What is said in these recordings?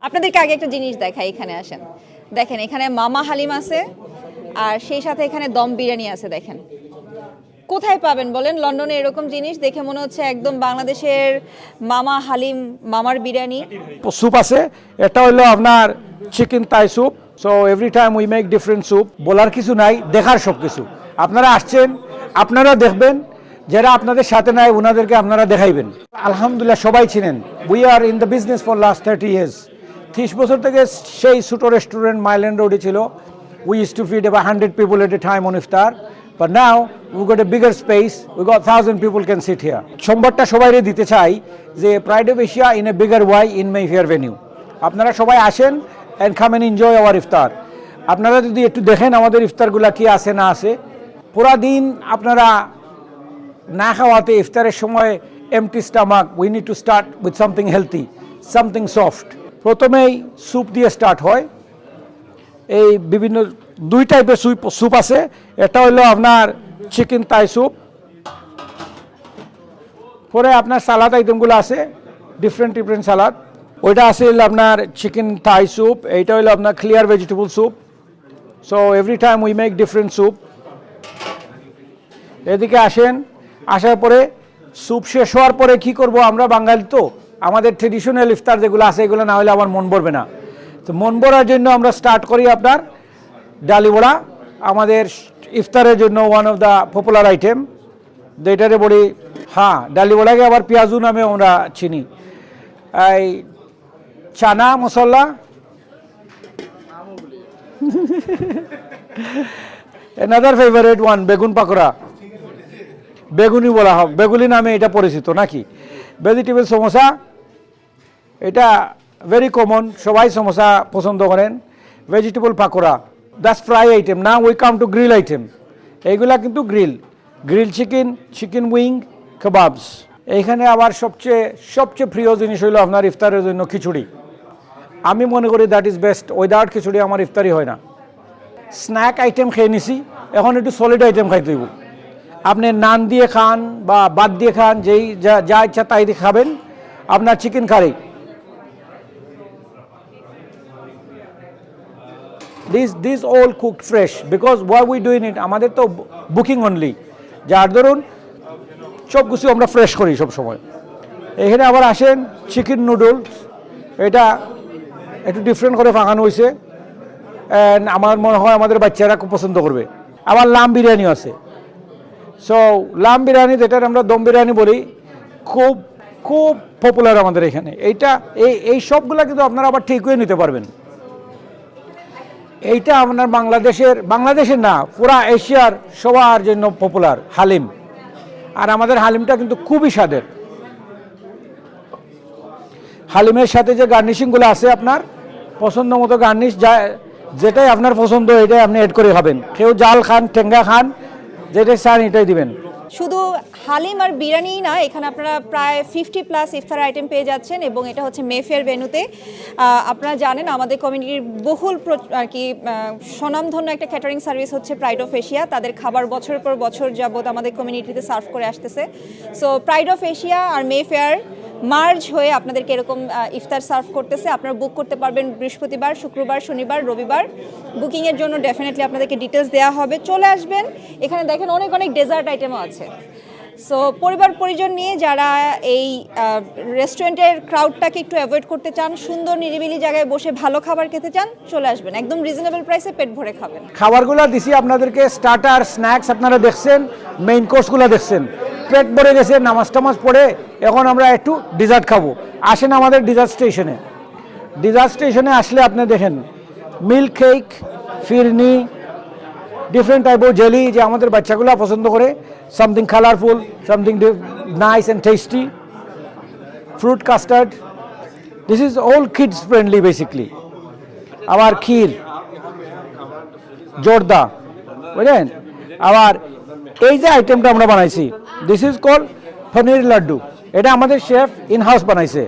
আপনাদেরকে আগে একটা জিনিস দেখাই, এখানে আসেন। দেখেন এখানে মামা হালিম আছে আর সেই সাথে এখানে দম বিরিয়ানি আছে। দেখেন কোথায় পাবেন বলেন লন্ডনে এরকম জিনিস? দেখে মনে হচ্ছে একদম বাংলাদেশের মামা হালিম, মামার বিরিয়ানি। স্যুপ আছে, এটা হলো আপনার chicken Thai soup. So every time we make different soup. বলার কিছু নাই, দেখার সব কিছু। আপনারা আসছেন, আপনারা দেখবেন, যারা আপনাদের সাথে নাই ওনাদেরকে আপনারা দেখাইবেন। আলহামদুলিল্লাহ সবাই চিনেন, we are in the business for last 30 years। 30 বছর থেকে সেই ছোটো রেস্টুরেন্ট মাইল্যান্ড রোডে ছিল। We use to feed about 100 people at a time on iftar, but now we've got a bigger space, we got 1,000 people can sit here. সোমবারটা সবাইরে দিতে চাই যে pride of Asia in a bigger way in Mayfair venue. আপনারা সবাই আসেন and come and enjoy our iftar. আপনারা যদি একটু দেখেন আমাদের ইফতারগুলা কি আছে না আছে, পুরা দিন আপনারা না খাওয়াতে ইফতারের সময় empty stomach, we need to start with something healthy, something soft. প্রথমেই স্যুপ দিয়ে স্টার্ট হয়। এই বিভিন্ন দুই টাইপের স্যুপ আছে। এটা হলো আপনার চিকেন থাই স্যুপ। পরে আপনার সালাদ আইটেমগুলো আছে, ডিফারেন্ট সালাদ। ওইটা আছে হলো আপনার চিকেন থাই স্যুপ। এইটা হলো আপনার clear vegetable soup. So every time we make different soup. এদিকে আসেন, আসার পরে স্যুপ শেষ হওয়ার পরে কি করব, আমরা বাঙালি তো আমাদের ট্রেডিশনাল ইফতার যেগুলো আছে এগুলো না হলে আমার মন ভরবে না। তো মন ভরার জন্য আমরা স্টার্ট করি আপনার ডালি বড়া। আমাদের ইফতারের জন্য one of the popular item, যেটারে বলি হ্যাঁ ডালি বড়াকে আবার পেঁয়াজু নামে আমরা চিনি। এই chana masala, another favorite one বেগুন পাকোড়া, বেগুনি বলা হয়, বেগুনি নামে এটা পরিচিত নাকি। ভেজিটেবল সমোসা, এটা ভেরি কমন, সবাই সমোসা পছন্দ করেন। Vegetable pakora, that's fry item. না we come to grill item. এইগুলা কিন্তু grill chicken, chicken wing, kebabs. এইখানে আবার সবচেয়ে প্রিয় জিনিস হইল আপনার ইফতারের জন্য খিচুড়ি। আমি মনে করি দ্যাট ইজ বেস্ট। উইদাউট খিচুড়ি আমার ইফতারি হয় না। স্ন্যাক আইটেম খেয়ে নিছি, এখন একটু সলিড আইটেম খাইতে হইব। আপনি নান দিয়ে খান বা বাদ দিয়ে খান, যেই যা ইচ্ছা তাই দিয়ে খাবেন। আপনার chicken curry, this all cooked fresh, because why we doing it, আমাদের তো বুকিং অনলি, যার ধরুন সব কিছু আমরা ফ্রেশ করি সব সময়। এখানে আবার আসেন চিকেন নুডলস, এটা একটু ডিফারেন্ট করে ফাঁকানো হয়েছে, আমার মনে হয় আমাদের বাচ্চারা খুব পছন্দ করবে। আবার লাম বিরিয়ানি আছে। সো লাম বিরিয়ানি, যেটা আমরা দম বিরিয়ানি বলি, খুব খুব পপুলার আমাদের এখানে। এই সবগুলা কিন্তু আপনারা আবার ঠিক হয়ে নিতে পারবেন। এইটা আপনার বাংলাদেশের না, পুরা এশিয়ার সবার জন্য পপুলার হালিম। আর আমাদের হালিমটা কিন্তু খুবই স্বাদের। হালিমের সাথে যে গার্নিশিংগুলো আছে, আপনার পছন্দ মতো গার্নিশ, যেটাই আপনার পছন্দ এটাই আপনি এড করে খাবেন। কেউ জাল খান, টেঙ্গা খান, যেটাই চান এটাই দিবেন। শুধু হালিম আর বিরিয়ানি না, এখানে আপনারা প্রায় 50+ ইফতার আইটেম পেয়ে যাচ্ছেন এবং এটা হচ্ছে মেফেয়ার ভেন্যুতে। আপনারা জানেন আমাদের কমিউনিটির বহুল আর কি স্বনামধন্য একটা ক্যাটারিং সার্ভিস হচ্ছে প্রাইড অফ এশিয়া। তাদের খাবার বছরের পর বছর যাবত আমাদের কমিউনিটিতে সার্ভ করে আসতেছে। সো প্রাইড অফ এশিয়া আর মেফেয়ার মার্জ হয়ে আপনাদেরকে এরকম ইফতার সার্ভ করতেছে। আপনারা বুক করতে পারবেন বৃহস্পতিবার, শুক্রবার, শনিবার, রবিবার। বুকিংয়ের জন্য ডেফিনেটলি আপনাদেরকে ডিটেলস দেওয়া হবে। চলে আসবেন। এখানে দেখেন অনেক ডেজার্ট আইটেমও আছে। সো পরিবার পরিজন নিয়ে যারা এই রেস্টুরেন্টের ক্রাউডটাকে একটু অ্যাভয়েড করতে চান, সুন্দর নিরিবিলি জায়গায় বসে ভালো খাবার খেতে চান, চলে আসবেন। একদম রিজনেবল প্রাইসে পেট ভরে খাবেন। খাবারগুলো দিছি আপনাদেরকে, স্টার্টার, স্ন্যাক্স আপনারা দেখছেন, মেইন কোর্সগুলো দেখছেন, পেট ভরে গেছে, নামাজ টামাজ পড়ে এখন আমরা একটু ডিজার্ট খাবো। আসেন আমাদের ডিজার্ট স্টেশনে। ডিজার্ট স্টেশনে আসলে আপনি দেখেন milk cake, phirni, different type of jelly, যে আমাদের বাচ্চাগুলো পছন্দ করে, something colourful, something nice and tasty, fruit custard, this is all kids friendly basically. আবার ক্ষীর, জর্দা, বুঝলেন। আবার এই যে আইটেমটা আমরা বানাইছি, দিস ইজ কল পনির লাড্ডু। এটা আমাদের শেফ ইন হাউস বানাইছে।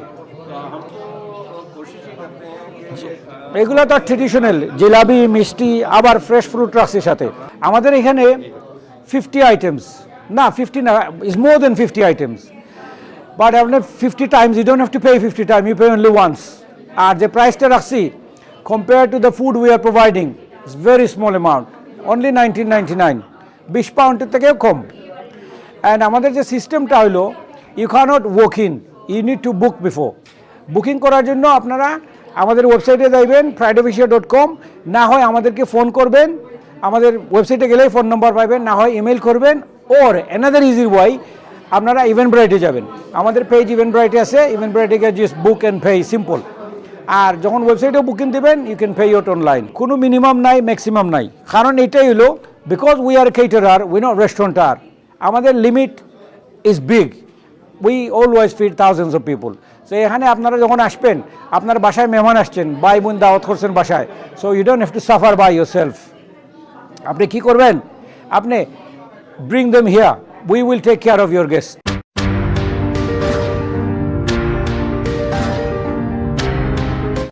এগুলো তো ট্রেডিশনাল জিলাপি, মিষ্টি, আবার ফ্রেশ ফ্রুট রাখছে সাথে। আমাদের এখানে 50 আইটেমস, না 50 না, is more than 50 items, but আপনার 50 times, you don't have to pay 50 time, you pay only once. আর যে প্রাইসটা রাখছি compare to the food we are providing it's very small amount only 1999 20 পাউন্ডের থেকেও কম। অ্যান্ড আমাদের যে সিস্টেমটা হলো you can't walk in, you need to book before. Booking করার জন্য আপনারা আমাদের ওয়েবসাইটে যাইবেন friedofficia.com, না হয় আমাদেরকে ফোন করবেন, আমাদের ওয়েবসাইটে গেলেই ফোন নাম্বার পাবেন, না হয় ইমেল করবেন, ওর অ্যানাদার ইজি ওয়াই আপনারা ইভেন্টব্রাইটে যাবেন, আমাদের পেজ ইভেন্টব্রাইটে আছে, ইভেন্টব্রাইটে গিয়ে just book and pay, simple. আর যখন ওয়েবসাইটেও বুকিং দেবেন you can pay it online, কোনো মিনিমাম নাই ম্যাক্সিমাম নাই, কারণ এটাই হলো because we are caterer, we not restaurateur, আমাদের limit is big, we always feed thousands of people. So এখানে আপনারা যখন আসবেন, আপনার বাসায় মেহমান আসছেন, ভাই বোন দাওয়াত করছেন বাসায়, so you don't have to suffer by yourself. আপনি কি করবেন, আপনি bring them here, we will take care of your guest.